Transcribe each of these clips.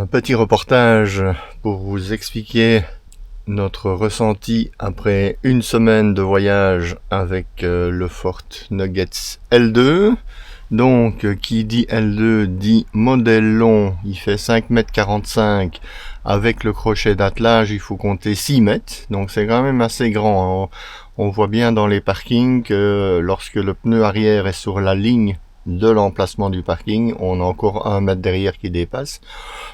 Un petit reportage pour vous expliquer notre ressenti après une semaine de voyage avec le Ford Nuggets L2. Donc, qui dit L2 dit modèle long, il fait 5,45 m. Avec le crochet d'attelage, il faut compter 6 mètres. Donc, c'est quand même assez grand. On voit bien dans les parkings que lorsque le pneu arrière est sur la ligne de l'emplacement du parking, on a encore 1 mètre derrière qui dépasse.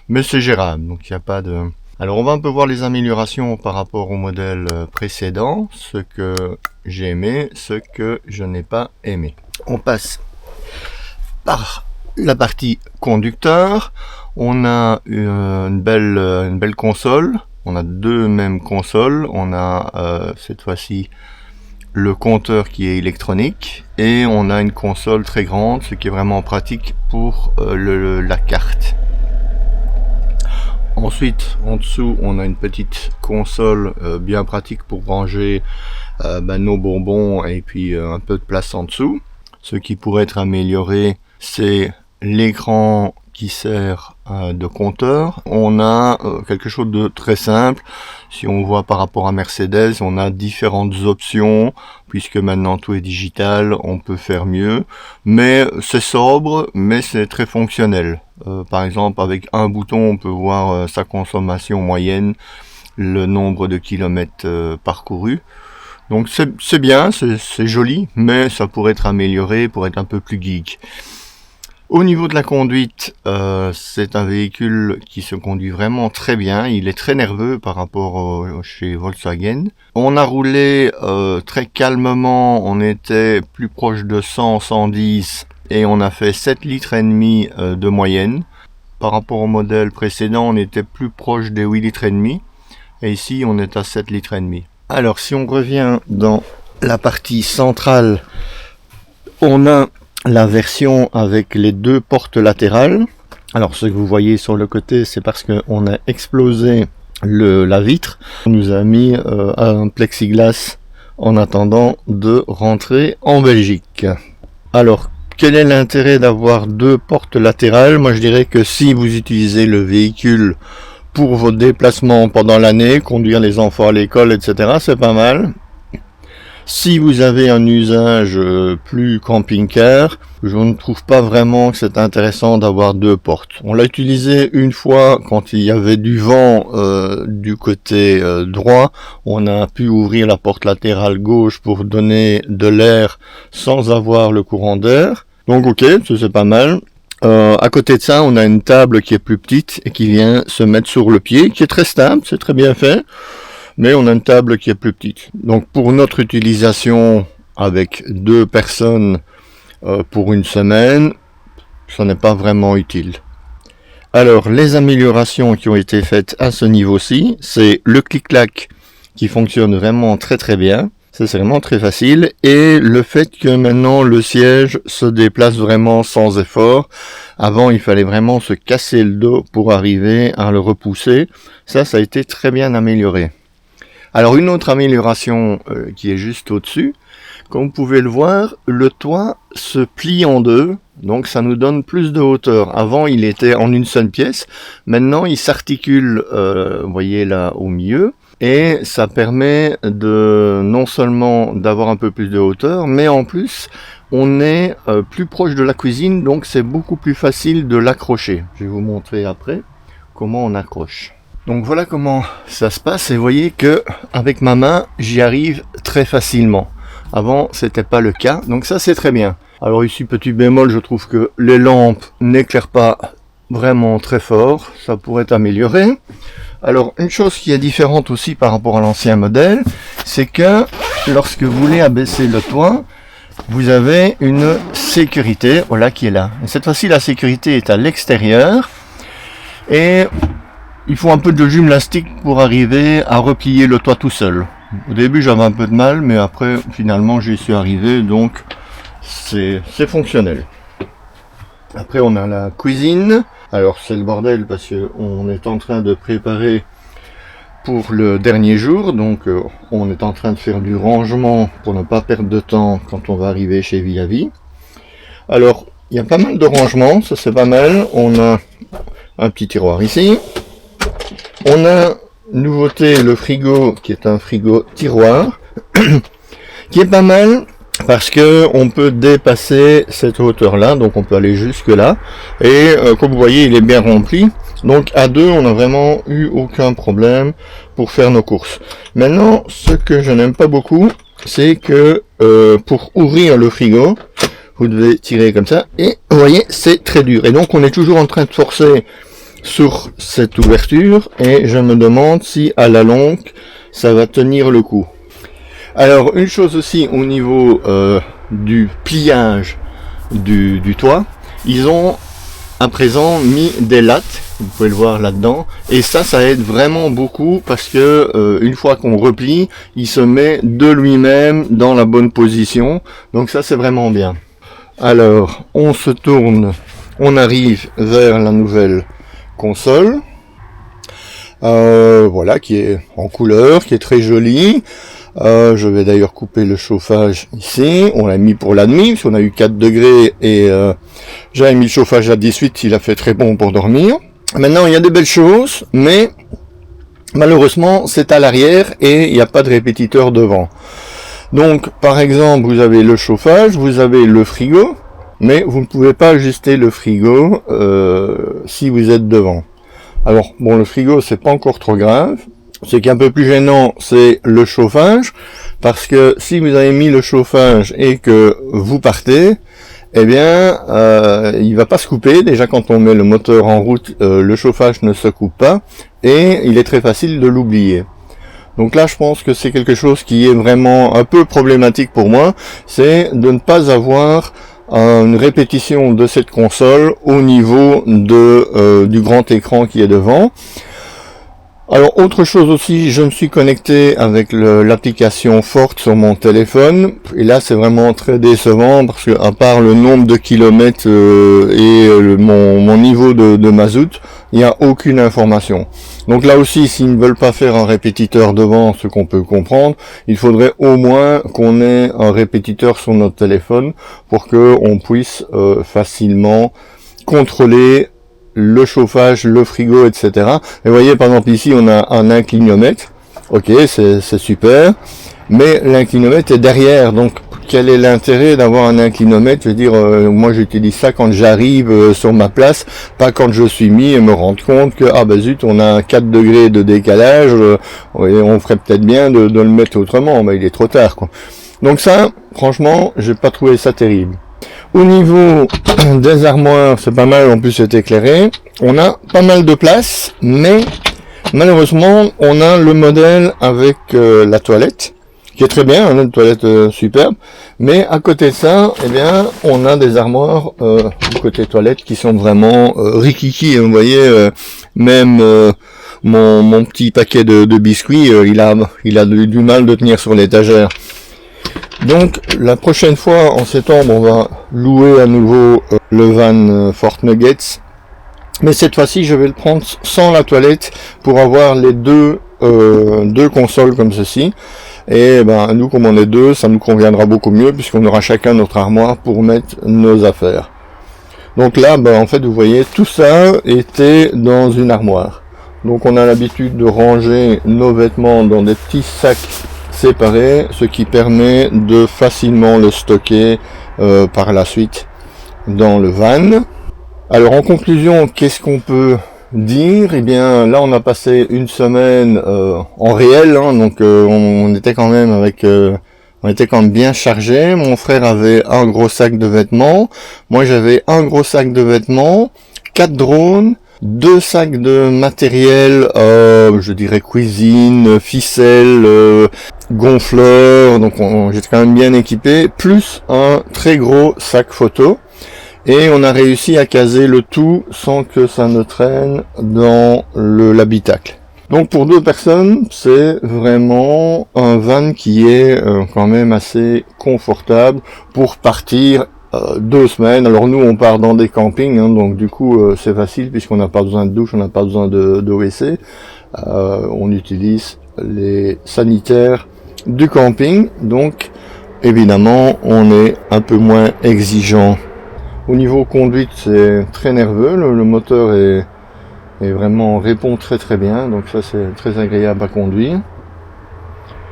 Mais c'est gérable, donc il n'y a pas de... Alors, on va un peu voir les améliorations par rapport au modèle précédent. Ce que j'ai aimé, ce que je n'ai pas aimé. On passe par la partie conducteur. On a une belle console. On a deux mêmes consoles. On a cette fois-ci le compteur qui est électronique et on a une console très grande, ce qui est vraiment pratique pour la carte. Ensuite, en dessous, on a une petite console bien pratique pour ranger nos bonbons et puis un peu de place en dessous. Ce qui pourrait être amélioré, c'est l'écran qui sert de compteur. On a quelque chose de très simple. Si on voit par rapport à Mercedes, on a différentes options, puisque maintenant tout est digital, on peut faire mieux. Mais c'est sobre, mais c'est très fonctionnel. Par exemple, avec un bouton, on peut voir sa consommation moyenne, le nombre de kilomètres parcourus. Donc c'est bien, c'est joli, mais ça pourrait être amélioré pour être un peu plus geek. Au niveau de la conduite, c'est un véhicule qui se conduit vraiment très bien. Il est très nerveux par rapport chez Volkswagen. On a roulé très calmement, on était plus proche de 100-110 et on a fait 7,5 litres de moyenne. Par rapport au modèle précédent, on était plus proche des 8,5 litres et ici on est à 7,5 litres. Alors si on revient dans la partie centrale, on a la version avec les deux portes latérales. Alors ce que vous voyez sur le côté, c'est parce qu'on a explosé la vitre. On nous a mis un plexiglas en attendant de rentrer en Belgique. Alors quel est l'intérêt d'avoir deux portes latérales? Moi je dirais que si vous utilisez le véhicule pour vos déplacements pendant l'année, conduire les enfants à l'école, etc., c'est pas mal. Si vous avez un usage plus camping-car, je ne trouve pas vraiment que c'est intéressant d'avoir deux portes. On l'a utilisé une fois quand il y avait du vent du côté droit. On a pu ouvrir la porte latérale gauche pour donner de l'air sans avoir le courant d'air. Donc ok, ça c'est pas mal. À côté de ça, on a une table qui est plus petite et qui vient se mettre sur le pied, qui est très stable, c'est très bien fait. Mais on a une table qui est plus petite. Donc pour notre utilisation avec deux personnes pour une semaine, ça n'est pas vraiment utile. Alors les améliorations qui ont été faites à ce niveau-ci, c'est le clic-clac qui fonctionne vraiment très très bien. Ça c'est vraiment très facile. Et le fait que maintenant le siège se déplace vraiment sans effort. Avant il fallait vraiment se casser le dos pour arriver à le repousser. Ça a été très bien amélioré. Alors une autre amélioration qui est juste au-dessus, comme vous pouvez le voir, le toit se plie en deux, donc ça nous donne plus de hauteur. Avant il était en une seule pièce, maintenant il s'articule, vous voyez là au milieu, et ça permet de non seulement d'avoir un peu plus de hauteur, mais en plus on est plus proche de la cuisine, donc c'est beaucoup plus facile de l'accrocher. Je vais vous montrer après comment on accroche. Donc voilà comment ça se passe et vous voyez que avec ma main j'y arrive très facilement. Avant c'était pas le cas, donc ça c'est très bien. Alors ici petit bémol, je trouve que les lampes n'éclairent pas vraiment très fort, ça pourrait être amélioré. Alors une chose qui est différente aussi par rapport à l'ancien modèle, c'est que lorsque vous voulez abaisser le toit, vous avez une sécurité, voilà qui est là. Et cette fois-ci la sécurité est à l'extérieur et il faut un peu de gymnastique pour arriver à replier le toit tout seul. Au début j'avais un peu de mal, mais après finalement j'y suis arrivé, donc c'est fonctionnel. Après on a la cuisine. Alors c'est le bordel parce qu'on est en train de préparer pour le dernier jour, donc on est en train de faire du rangement pour ne pas perdre de temps quand on va arriver chez Villavis. Alors il y a pas mal de rangements, ça c'est pas mal. On a un petit tiroir ici. On a nouveauté le frigo qui est un frigo tiroir qui est pas mal parce que on peut dépasser cette hauteur là, donc on peut aller jusque là et comme vous voyez il est bien rempli, donc à deux on n'a vraiment eu aucun problème pour faire nos courses. Maintenant ce que je n'aime pas beaucoup c'est que pour ouvrir le frigo vous devez tirer comme ça et vous voyez c'est très dur et donc on est toujours en train de forcer sur cette ouverture et je me demande si à la longue ça va tenir le coup. Alors une chose aussi au niveau du pliage du toit, ils ont à présent mis des lattes, vous pouvez le voir là-dedans, et ça aide vraiment beaucoup parce que une fois qu'on replie, il se met de lui-même dans la bonne position, donc ça c'est vraiment bien. Alors on se tourne, on arrive vers la nouvelle console, voilà, qui est en couleur, qui est très jolie. Je vais d'ailleurs couper le chauffage ici, on l'a mis pour la nuit, parce qu'on a eu 4 degrés et j'avais mis le chauffage à 18, il a fait très bon pour dormir. Maintenant il y a des belles choses, mais malheureusement c'est à l'arrière et il n'y a pas de répétiteur devant. Donc par exemple vous avez le chauffage, vous avez le frigo, mais vous ne pouvez pas ajuster le frigo si vous êtes devant. Alors bon, le frigo c'est pas encore trop grave. Ce qui est un peu plus gênant c'est le chauffage, parce que si vous avez mis le chauffage et que vous partez, eh bien il va pas se couper. Déjà quand on met le moteur en route, le chauffage ne se coupe pas et il est très facile de l'oublier. Donc là, je pense que c'est quelque chose qui est vraiment un peu problématique pour moi, c'est de ne pas avoir une répétition de cette console au niveau du grand écran qui est devant. Alors autre chose aussi, je me suis connecté avec l'application Forte sur mon téléphone et là c'est vraiment très décevant parce que à part le nombre de kilomètres et mon niveau de mazout, il n'y a aucune information. Donc là aussi, s'ils ne veulent pas faire un répétiteur devant, ce qu'on peut comprendre, il faudrait au moins qu'on ait un répétiteur sur notre téléphone pour que on puisse facilement contrôler le chauffage, le frigo, etc. Et vous voyez, par exemple, ici, on a un inclinomètre. Ok, c'est super. Mais l'inclinomètre est derrière. Donc, quel est l'intérêt d'avoir un inclinomètre? Je veux dire, moi, j'utilise ça quand j'arrive sur ma place, pas quand je suis mis et me rendre compte que, ah ben zut, on a 4 degrés de décalage. On ferait peut-être bien de le mettre autrement. Mais il est trop tard, quoi. Donc ça, franchement, j'ai pas trouvé ça terrible. Au niveau des armoires, c'est pas mal, en plus c'est éclairé. On a pas mal de place, mais malheureusement, on a le modèle avec la toilette, qui est très bien, on a une toilette superbe. Mais à côté de ça, eh bien, on a des armoires du côté toilette qui sont vraiment rikiki. Vous voyez, même mon petit paquet de biscuits, il a du mal de tenir sur l'étagère. Donc la prochaine fois en septembre on va louer à nouveau le van Fort Nuggets, mais cette fois-ci je vais le prendre sans la toilette pour avoir les deux consoles comme ceci. Et ben nous comme on est deux, ça nous conviendra beaucoup mieux puisqu'on aura chacun notre armoire pour mettre nos affaires. Donc là ben en fait vous voyez tout ça était dans une armoire. Donc on a l'habitude de ranger nos vêtements dans des petits sacs séparé, ce qui permet de facilement le stocker par la suite dans le van. Alors en conclusion, qu'est-ce qu'on peut dire? Eh bien là on a passé une semaine en réel, hein, donc on était quand même on était quand même bien chargé. Mon frère avait un gros sac de vêtements, moi j'avais un gros sac de vêtements, 4 drones, 2 sacs de matériel, je dirais cuisine, ficelle, gonfleur, donc j'étais quand même bien équipé, plus un très gros sac photo. Et on a réussi à caser le tout sans que ça ne traîne dans l'habitacle. Donc pour 2 personnes, c'est vraiment un van qui est quand même assez confortable pour partir 2 semaines. Alors nous on part dans des campings, hein, donc du coup c'est facile puisqu'on n'a pas besoin de douche, on n'a pas besoin de WC. On utilise les sanitaires du camping, donc évidemment on est un peu moins exigeant. Au niveau conduite c'est très nerveux, le moteur et vraiment répond très bien, donc ça c'est très agréable à conduire.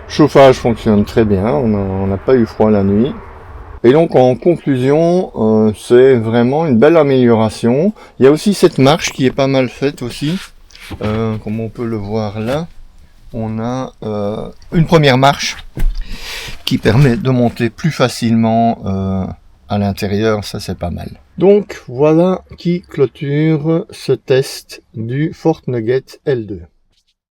Chauffage fonctionne très bien, on n'a pas eu froid la nuit. Et donc en conclusion, c'est vraiment une belle amélioration. Il y a aussi cette marche qui est pas mal faite aussi, comme on peut le voir là. On a une première marche qui permet de monter plus facilement à l'intérieur, ça c'est pas mal. Donc voilà qui clôture ce test du Ford Nugget L2.